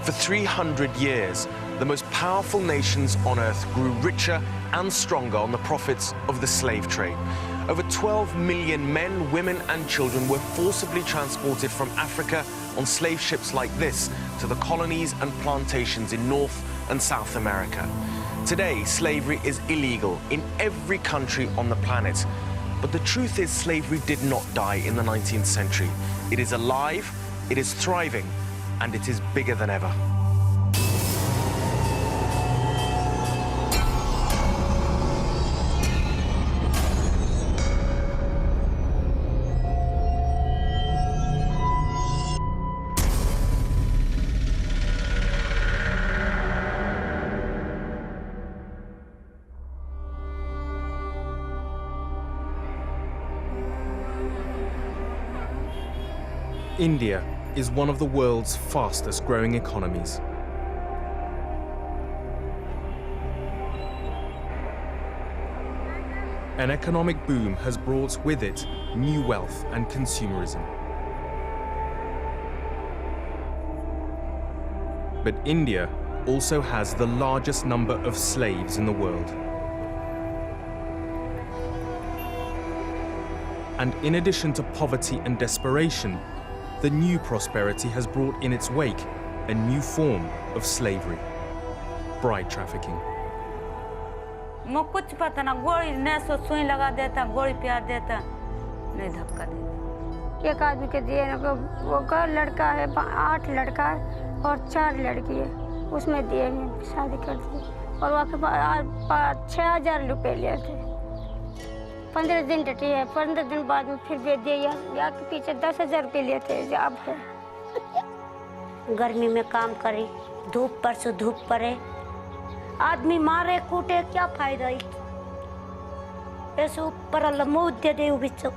For 300 years, the most powerful nations on earth grew richer and stronger on the profits of the slave trade. Over 12 million men, women and children were forcibly transported from Africa on slave ships like this to the colonies and plantations in North and South America. Today, slavery is illegal in every country on the planet. But the truth is, slavery did not die in the 19th century. It is alive, it is thriving, and it is bigger than ever. India is one of the world's fastest growing economies. An economic boom has brought with it new wealth and consumerism. But India also has the largest number of slaves in the world. And in addition to poverty and desperation, the new prosperity has brought in its wake a new form of slavery: bride trafficking. मुझे कुछ पता ना, गोली न सो सुई लगा देता, गोली प्यार देता, नहीं धक्का देता। एक आदमी के दिए ना, वो का लड़का है, 8 लड़का है और 4 लड़की है, उसमें दिए शादी कर दी और वहाँ 6,000 रुपए लिए थे। 15 दिन डटी है, 15 दिन बाद में फिर दे दिया, या के पीछे 10,000 रुपये लिए थे। अब है गर्मी में काम करी, धूप पर से धूप पड़े, आदमी मारे कूटे, क्या फायदा ही? ऐसे ऊपर अल्लाह मुँह दे दे बिच्चों।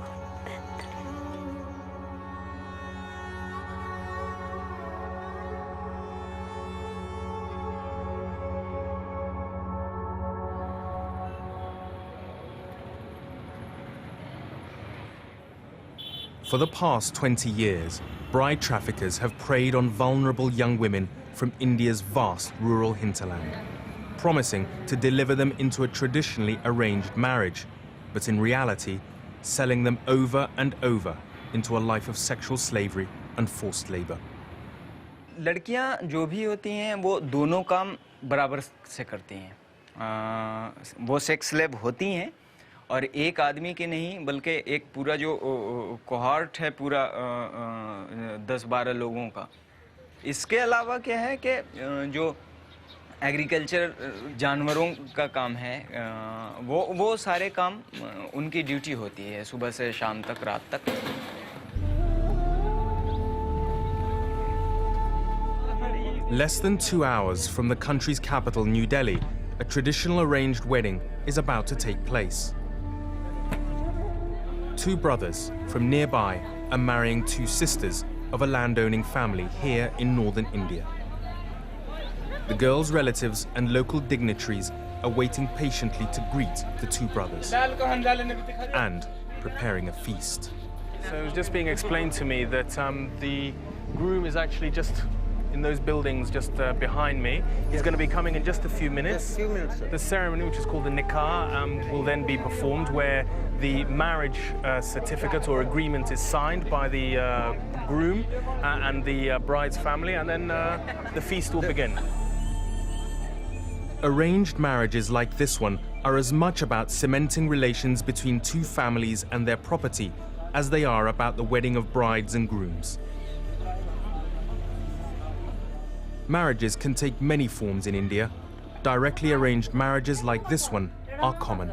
For the past 20 years, bride traffickers have preyed on vulnerable young women from India's vast rural hinterland, promising to deliver them into a traditionally arranged marriage, but in reality, selling them over and over into a life of sexual slavery and forced labor. लड़कियां जो भी होती हैं वो दोनों काम बराबर से करती हैं। वो सेक्स स्लेव होती हैं और एक आदमी के नहीं बल्कि एक पूरा जो कोहॉर्ट है पूरा 10-12 लोगों का। इसके अलावा क्या है कि जो एग्रीकल्चर जानवरों का काम है वो सारे काम उनकी ड्यूटी होती है सुबह से शाम तक, रात तक। Less than 2 hours from the country's capital, New Delhi, a traditional arranged wedding is about to take place. 2 brothers from nearby are marrying 2 sisters of a landowning family here in northern India. The girl's relatives and local dignitaries are waiting patiently to greet the 2 brothers and preparing a feast. So it was just being explained to me that the groom is actually just in those buildings just behind me. He's going to be coming in just a few minutes. The ceremony, which is called the nikah, will then be performed, where the marriage certificate or agreement is signed by the groom and the bride's family, and then the feast will begin. Arranged marriages like this one are as much about cementing relations between 2 families and their property as they are about the wedding of brides and grooms. Marriages can take many forms in India. Directly arranged marriages like this one are common.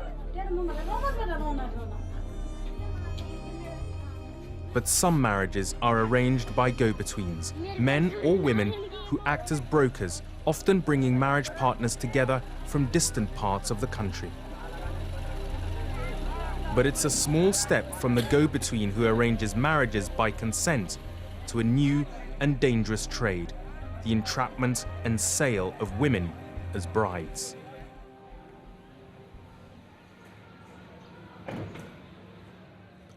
But some marriages are arranged by go-betweens, men or women who act as brokers, often bringing marriage partners together from distant parts of the country. But it's a small step from the go-between who arranges marriages by consent to a new and dangerous trade: the entrapment and sale of women as brides.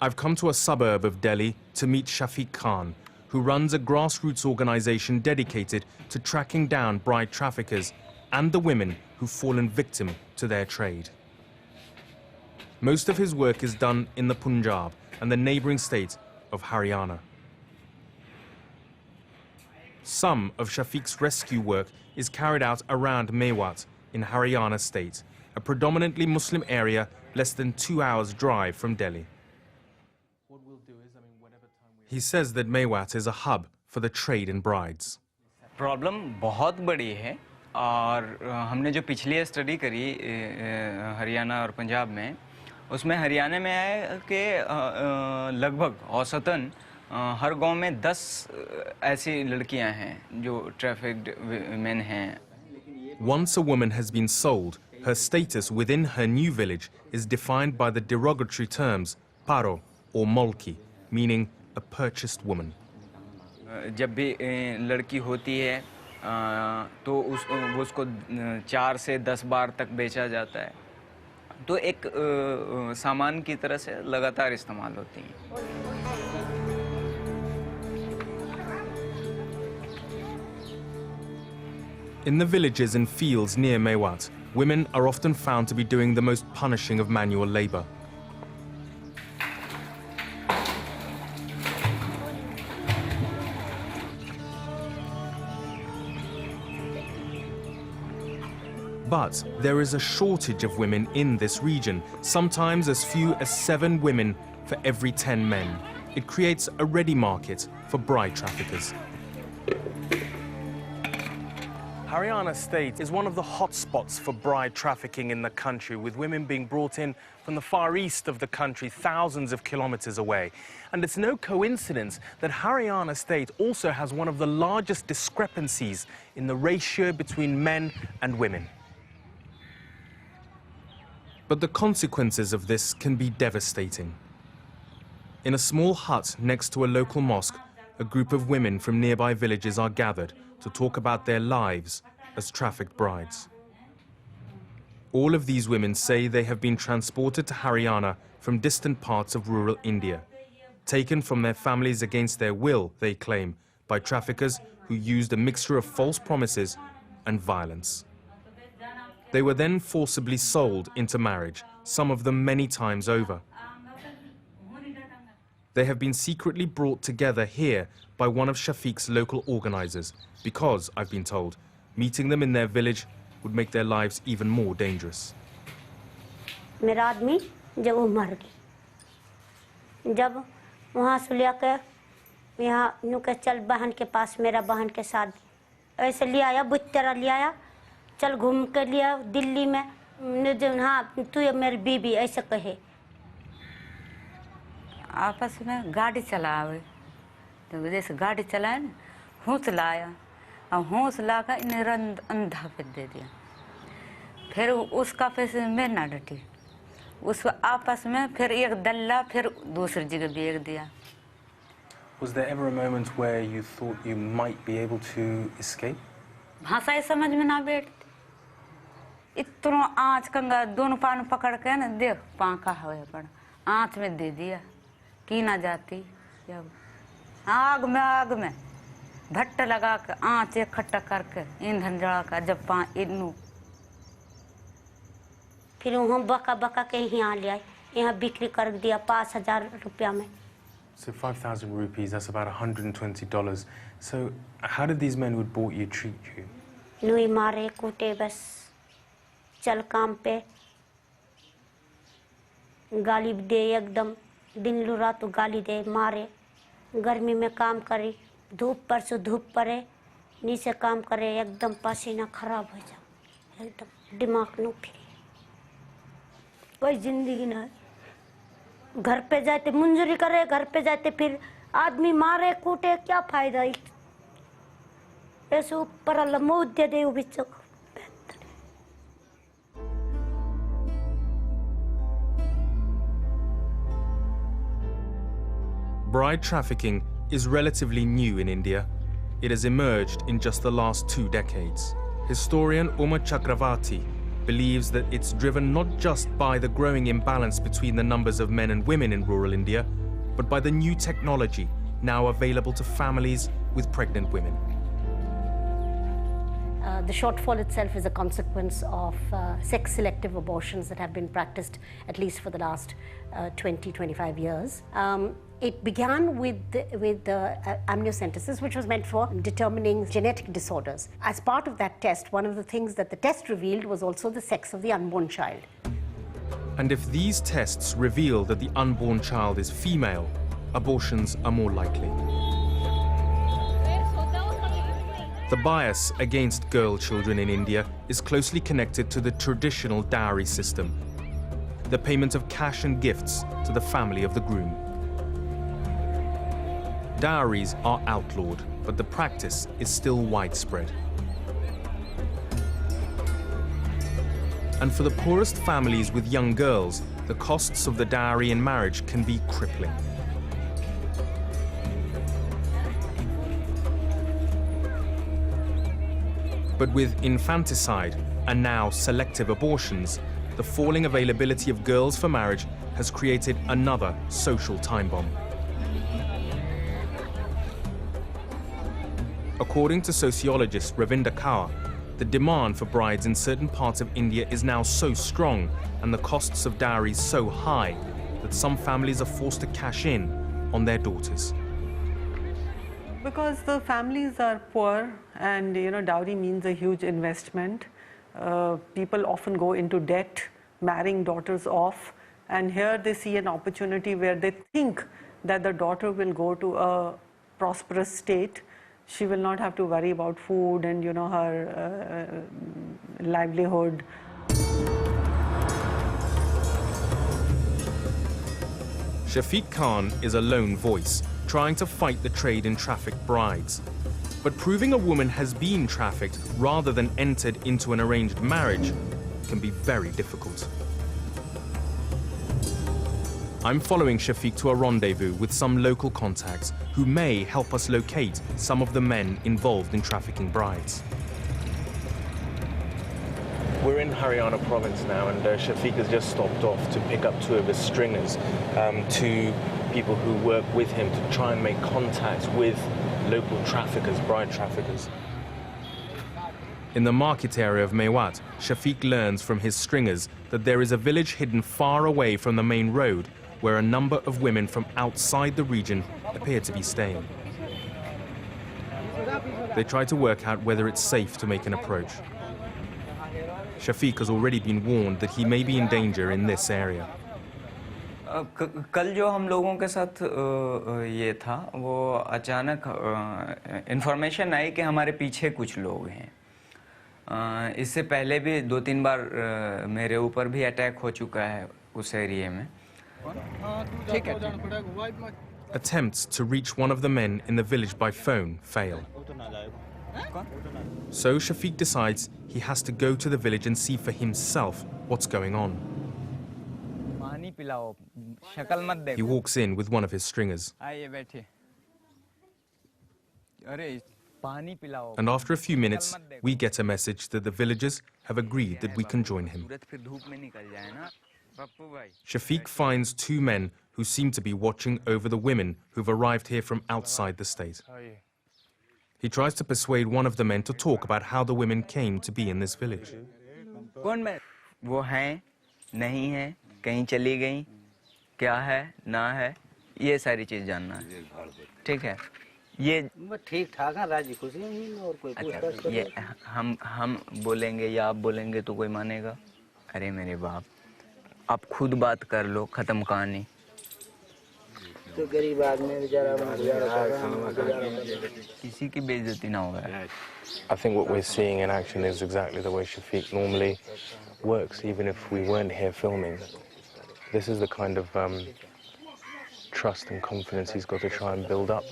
I've come to a suburb of Delhi to meet Shafiq Khan, who runs a grassroots organization dedicated to tracking down bride traffickers and the women who've fallen victim to their trade. Most of his work is done in the Punjab and the neighboring state of Haryana. Some of Shafiq's rescue work is carried out around Mewat in Haryana state, a predominantly Muslim area less than 2 hours' drive from Delhi. He says that Mewat is a hub for the trade in brides. Problem बहुत बड़ी है और हमने जो पिछली study करी हरियाणा और पंजाब में, उसमें हरियाणा में है कि लगभग औसतन हर गांव में 10 ऐसी लड़कियां हैं जो ट्रैफिक्ड विमेन हैं. Once a woman has been sold, her status within her new village is defined by the derogatory terms paro or molki, meaning a purchased woman. जब भी लड़की होती है तो उसको 4 से 10 बार तक बेचा जाता है, तो एक सामान की तरह से लगातार इस्तेमाल होती हैं. In the villages and fields near Mewat, women are often found to be doing the most punishing of manual labor. But there is a shortage of women in this region, sometimes as few as 7 women for every 10 men. It creates a ready market for bride traffickers. Haryana state is one of the hotspots for bride trafficking in the country, with women being brought in from the far east of the country, thousands of kilometers away. And it's no coincidence that Haryana state also has one of the largest discrepancies in the ratio between men and women. But the consequences of this can be devastating. In a small hut next to a local mosque, a group of women from nearby villages are gathered to talk about their lives as trafficked brides. All of these women say they have been transported to Haryana from distant parts of rural India, taken from their families against their will, they claim, by traffickers who used a mixture of false promises and violence. They were then forcibly sold into marriage, some of them many times over. They have been secretly brought together here by one of Shafiq's local organizers because, I've been told, meeting them in their village would make their lives even more dangerous. मेरा आदमी जब वो मर गई, जब वहाँ से लेकर यहाँ नुके चल बहन के पास, मेरा बहन के साथ ऐसे ले आया, बुत्तरा ले आया, चल घूम के लिया दिल्ली में, हाँ तू ये मेरी बीबी ऐसे कहे. आपस में गाड़ी चलावे, तो जैसे गाड़ी चलाए ना, हौस लाया और हौस ला कर इन्हें अंधा पे दे दिया. फिर उसका पैसे में ना डटी, उस आपस में फिर एक दल्ला फिर दूसरी जगह बेच दिया. Was there ever a moment where you thought you might be able to escape? भाषा ही समझ में ना बैठती. इतना आँच कंगा दोनों पान पकड़ के ना देख पाँखा हुए पड़ा, आँच में दे दिया की ना जाती. जब आग में भट्ट लगा के आँच इकट्ठा करके ईंधन जला कर जब इनू फिर हम बका बका के यहाँ ले आए, यहाँ बिक्री कर दिया 5,000 रुपया में. So 5,000 rupees, that's about $120. So how did these men who bought you treat you? नुई मारे कूटे, बस चल काम पे, गाली दे एकदम, दिन लुरा तो गाली दे, मारे. गर्मी में काम करी, धूप पर से धूप पड़े, नीचे काम करे, एकदम पसीना खराब हो जा, एकदम दिमाग न फिरे. कोई जिंदगी ना है. घर पे जाते मंजूरी करे, घर पे जाते फिर आदमी मारे कूटे, क्या फायदा. ऐसे ऊपर अल्लाह मौत दे दे बिच. Bride trafficking is relatively new in India. It has emerged in just the last 2 decades. Historian Uma Chakravarti believes that it's driven not just by the growing imbalance between the numbers of men and women in rural India, but by the new technology now available to families with pregnant women. The shortfall itself is a consequence of sex-selective abortions that have been practiced at least for the last 20-25 years. It began with amniocentesis, which was meant for determining genetic disorders. As part of that test, one of the things that the test revealed was also the sex of the unborn child. And if these tests reveal that the unborn child is female, abortions are more likely. The bias against girl children in India is closely connected to the traditional dowry system, the payment of cash and gifts to the family of the groom. Dowries are outlawed, but the practice is still widespread. And for the poorest families with young girls, the costs of the dowry in marriage can be crippling. But with infanticide and now selective abortions, the falling availability of girls for marriage has created another social time bomb. According to sociologist Ravinder Kaur, the demand for brides in certain parts of India is now so strong and the costs of dowries so high that some families are forced to cash in on their daughters. Because the families are poor and dowry means a huge investment. People often go into debt, marrying daughters off, and here they see an opportunity where they think that the daughter will go to a prosperous state. She will not have to worry about food and her livelihood. Shafiq Khan is a lone voice, trying to fight the trade in trafficked brides. But proving a woman has been trafficked rather than entered into an arranged marriage can be very difficult. I'm following Shafiq to a rendezvous with some local contacts who may help us locate some of the men involved in trafficking brides. We're in Haryana province now, and Shafiq has just stopped off to pick up two of his stringers, two people who work with him to try and make contacts with local traffickers, bride traffickers. In the market area of Mewat, Shafiq learns from his stringers that there is a village hidden far away from the main road where a number of women from outside the region appear to be staying. They try to work out whether it's safe to make an approach. Shafiq has already been warned that he may be in danger in this area. कल जो हम लोगों के साथ ये था वो अचानक इन्फॉर्मेशन आई कि हमारे पीछे कुछ लोग हैं। इससे पहले भी 2-3 बार मेरे ऊपर भी अटैक हो चुका है उस एरिया में। Attempts to reach one of the men in the village by phone fail. So Shafiq decides he has to go to the village and see for himself what's going on. He walks in with one of his stringers. And after a few minutes, we get a message that the villagers have agreed that we can join him. Shafiq finds two men who seem to be watching over the women who've arrived here from outside the state. He tries to persuade one of the men to talk about how the women came to be in this village. वो हैं, नहीं हैं, कहीं चली गई, क्या है, ना है, ये सारी चीज़ जानना है, ठीक है? ये ठीक ठाक है, राजी खुशी हैं और कोई अच्छा, ये हम बोलेंगे या आप बोलेंगे तो कोई मानेगा? अरे मेरे बाप, आप खुद बात कर लो, खत्म कहानी। तो गरीब आदमी बेचारा किसी की बेइज्जती ना हो। I think what we're seeing in action is exactly the way Shafiq normally works, even if we weren't here filming. This is the kind of trust and confidence he's got to try and build up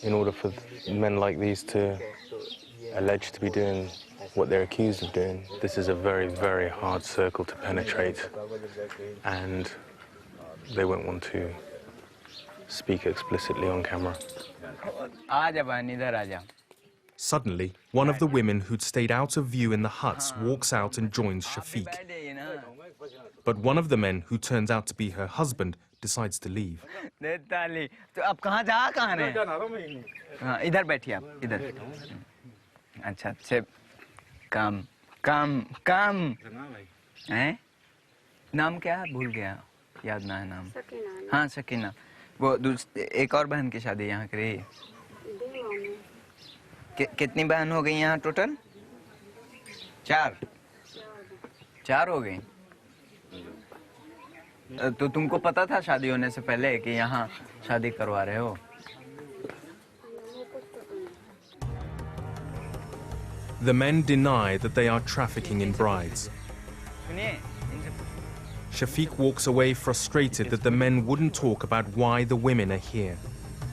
in order for men like these to allege to be doing what they're accused of doing. This is a very, very hard circle to penetrate, and they won't want to speak explicitly on camera. Suddenly, one of the women who'd stayed out of view in the huts walks out and joins Shafiq. But one of the men, who turns out to be her husband, decides to leave. ताली तो अब कहाँ रहे हैं? हाँ इधर बैठिए आप इधर। अच्छा अच्छे काम काम काम हैं? नाम क्या है? भूल गया, याद ना है नाम। हाँ सकीना। वो एक और बहन की शादी यहाँ करी। कितनी बहन हो गई यहाँ टोटल? चार हो गई। तो तुमको पता था शादी होने से पहले कि यहाँ शादी करवा रहे हो? The men deny that they are trafficking in brides. सुनिए, Shafiq walks away frustrated that the men wouldn't talk about why the women are here.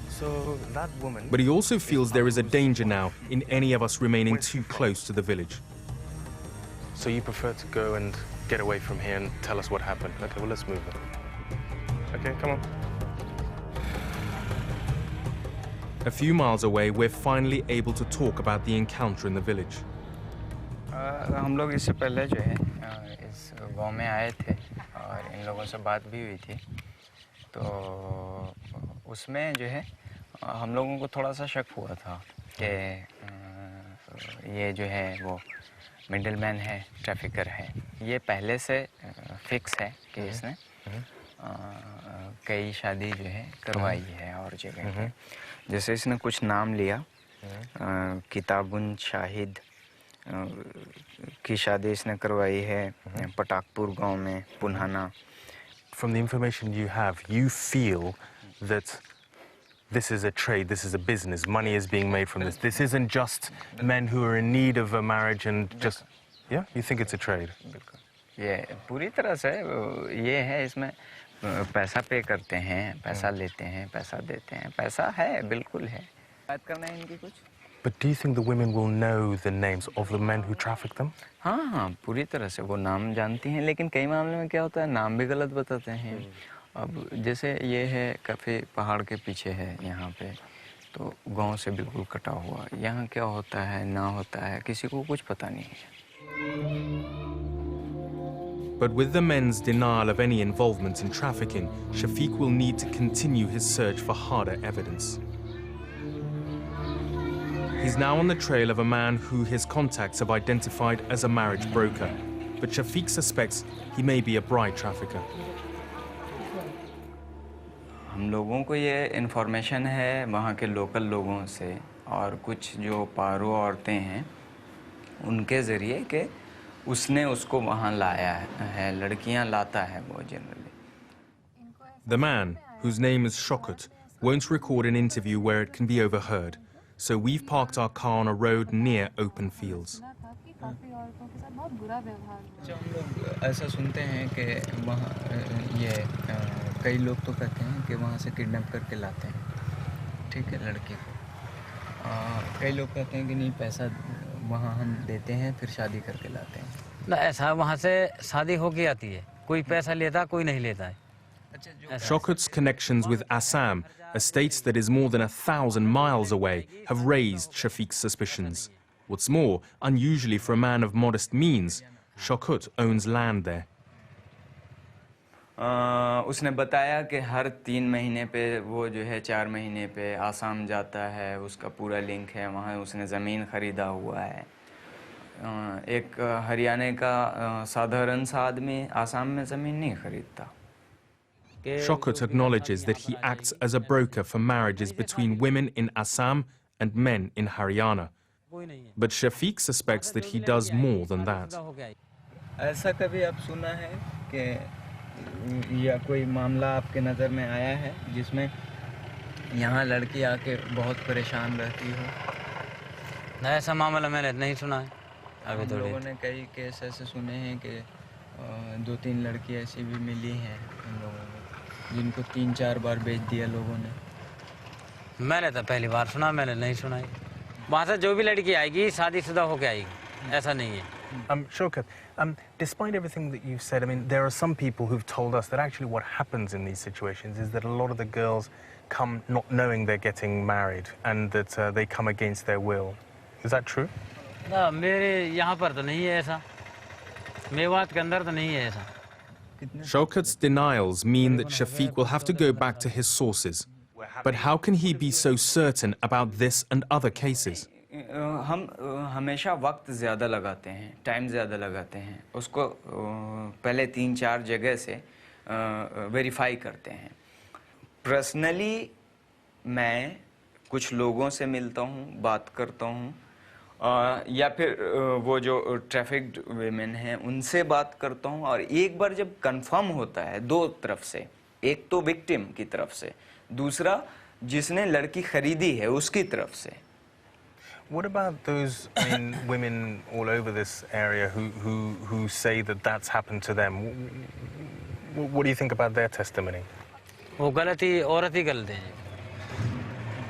So that woman... But he also feels there is a danger now in any of us remaining too close to the village. So you prefer to go and get away from here and tell us what happened? Okay, well, let's move then. Okay, come on. A few miles away, we're finally able to talk about the encounter in the village. हम लोग इससे पहले जो है इस गांव में आए थे और इन लोगों से बात भी हुई थी, तो उसमें जो है हम लोगों को थोड़ा सा शक हुआ था कि ये जो है वो मिडलमैन है, ट्रैफिकर है। ये पहले से फिक्स है कि इसने कई शादी जो है करवाई है और जगह है। जैसे इसने कुछ नाम लिया, किताबुन शाहिद की शादी इसने करवाई है पटाकपुर गांव में, Punhana. From the information you have, you feel that this is a trade, this is a business, money is being made from this. This isn't just men who are in need of a marriage and just... Yeah? You think it's a trade? ये पूरी तरह से ये है, इसमें पैसा पे करते हैं, पैसा लेते हैं, पैसा देते हैं, पैसा है, बिल्कुल है। बात करना है इनकी कुछ? But do you think the women will know the names of the men who traffic them? हाँ हाँ, पूरी तरह से वो नाम जानती हैं, लेकिन कई मामले में क्या होता है, नाम भी गलत बताते हैं। अब जैसे ये है काफ़ी पहाड़ के पीछे है यहाँ पे, तो गांव से बिल्कुल कटा हुआ। यहाँ क्या होता है ना होता है किसी को कुछ पता नहीं है। But with the men's denial of any involvement in trafficking, Shafiq will need to continue his search for harder evidence. He's now on the trail of a man who his contacts have identified as a marriage broker, but Shafiq suspects he may be a bride trafficker. हम लोगों को ये information है वहाँ के local लोगों से और कुछ जो पारो औरतें हैं उनके ज़रिए कि उसने उसको वहाँ लाया है, लड़कियाँ लाता है वो generally. The man, whose name is Shokut, won't record an interview where it can be overheard, so we've parked our car on a road near open fields. हम लोग ऐसा सुनते हैं कि वहाँ ये कई लोग तो कहते हैं कि वहाँ से किडनैप करके लाते हैं, ठीक है, लड़की को। कई लोग कहते हैं कि नहीं, पैसा वहाँ हम देते हैं फिर शादी करके लाते हैं। ना ऐसा वहाँ से शादी होके आती है, कोई पैसा लेता कोई नहीं लेता है। Shokut's connections with Assam, a state that is more than 1,000 miles away, have raised Shafiq's suspicions. What's more, unusually for a man of modest means, Shokut owns land there. उसने बताया कि हर 3 महीने पे वो जो है 4 महीने पे आसाम जाता है, उसका पूरा लिंक है, वहाँ उसने ज़मीन ख़रीदा हुआ है। एक हरियाणा का साधारण सा आदमी आसाम में ज़मीन नहीं खरीदता। Shokut acknowledges that he acts as a broker for marriages between women in Assam and men in Haryana. But Shafiq suspects that he does more than that. ऐसा कभी आप सुना है कि या कोई मामला आपके नज़र में आया है जिसमें यहाँ लड़की आके बहुत परेशान रहती हो? ऐसा मामला मैंने नहीं सुना है अभी। हम लोगों ने कई केस ऐसे सुने हैं कि 2-3 लड़की ऐसी भी मिली हैं हम लोगों को, जिनको 3-4 बार बेच दिया लोगों ने। मैंने तो पहली बार सुना, मैंने नहीं सुना है। वहाँ से जो भी लड़की आएगी शादीशुदा होके आएगी, ऐसा नहीं है। Shokat, despite everything that you've said, I mean, there are some people who've told us that actually what happens in these situations is that a lot of the girls come not knowing they're getting married and that they come against their will. Is that true? ना, मेरे यहाँ पर तो नहीं है ऐसा, मेवात के अंदर तो नहीं है ऐसा। Shaukat's denials mean that Shafiq will have to go back to his sources. But how can he be so certain about this and other cases? हम हमेशा वक्त ज़्यादा लगाते हैं, टाइम ज़्यादा लगाते हैं, उसको पहले 3-4 जगह से वेरीफाई करते हैं। पर्सनली मैं कुछ लोगों से मिलता हूँ, बात करता हूँ, या फिर वो जो ट्रैफिक्ड वेमेन हैं उनसे बात करता हूँ, और एक बार जब कंफर्म होता है दो तरफ से, एक तो विक्टिम की तरफ से, दूसरा जिसने लड़की खरीदी है उसकी तरफ से। What about those women all over this area who say that that's happened to them? What do you think about their testimony? वो गलत ही, औरत ही गलत है।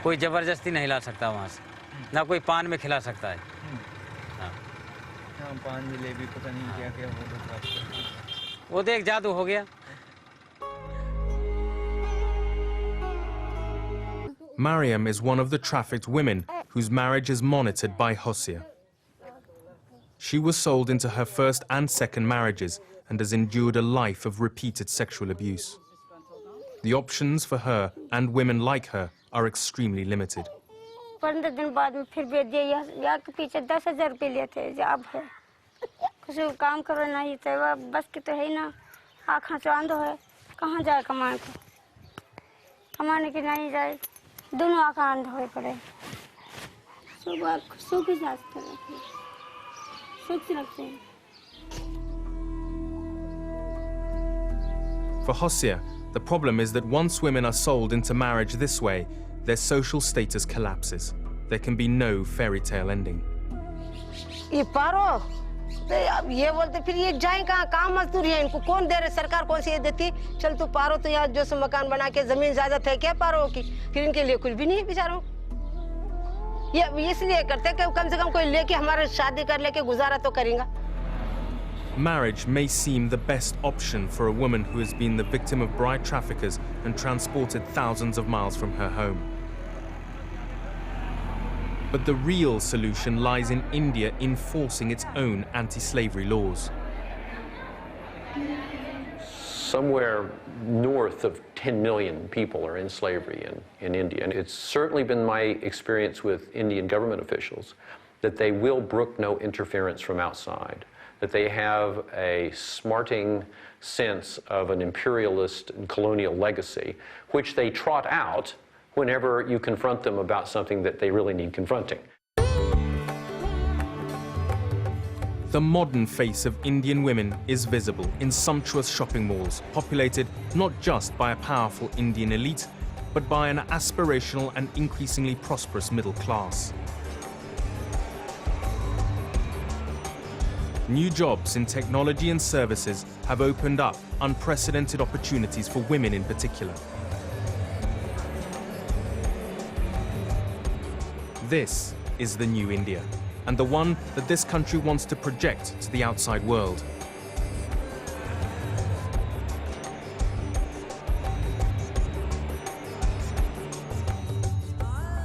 कोई जबरदस्ती नहीं ला सकता वहाँ से, ना कोई पान में खिला सकता है। हाँ, पान जलेबी पता नहीं क्या क्या वो तो एक जादू हो गया। Mariam is one of the trafficked women whose marriage is monitored by Hosea. She was sold into her first and second marriages and has endured a life of repeated sexual abuse. The options for her and women like her are extremely limited. 15 दिन बाद में फिर भेज दिया, या के पीछे 10,000 रुपये लिए थे, जब है कुछ काम करना ही था, बस की तो है ही ना, आँखें चांद है, कहाँ जाए कमाने को, कमाने की नहीं जाए, दोनों आँखें अंध हुए पड़े। सुबह सुख ही जाते हैं, सुख से रखते हैं। For Hosea, the problem is that once women are sold into marriage this way, their social status collapses. There can be no fairy tale ending. ये पारो, अब ये बोलते फिर ये जाए कहाँ, काम मजदूरी है, इनको कौन दे रहे, सरकार कौन सी ये देती, चल तू पारो तो यहाँ जो मकान बना के जमीन इजाजत है क्या पारो की, फिर इनके लिए कुछ भी नहीं है बेचारों। ये इसलिए करते कि कम से कम कोई लेके हमारे शादी कर लेके गुजारा तो करेंगा। Marriage may seem the best option for a woman who has been the victim of bride traffickers and transported thousands of miles from her home. But the real solution lies in India enforcing its own anti-slavery laws. Somewhere north of 10 million people are in slavery in India. And it's certainly been my experience with Indian government officials that they will brook no interference from outside, that they have a smarting sense of an imperialist and colonial legacy, which they trot out whenever you confront them about something that they really need confronting. The modern face of Indian women is visible in sumptuous shopping malls, populated not just by a powerful Indian elite, but by an aspirational and increasingly prosperous middle class. New jobs in technology and services have opened up unprecedented opportunities for women in particular. This is the new India, and the one that this country wants to project to the outside world.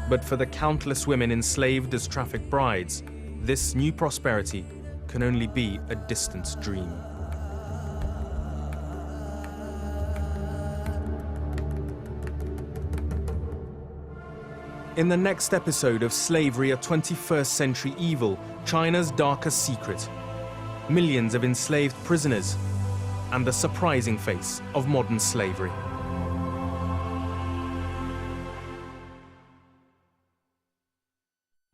But for the countless women enslaved as trafficked brides, this new prosperity can only be a distant dream. In the next episode of Slavery, a 21st Century Evil, China's darkest secret, millions of enslaved prisoners, and the surprising face of modern slavery.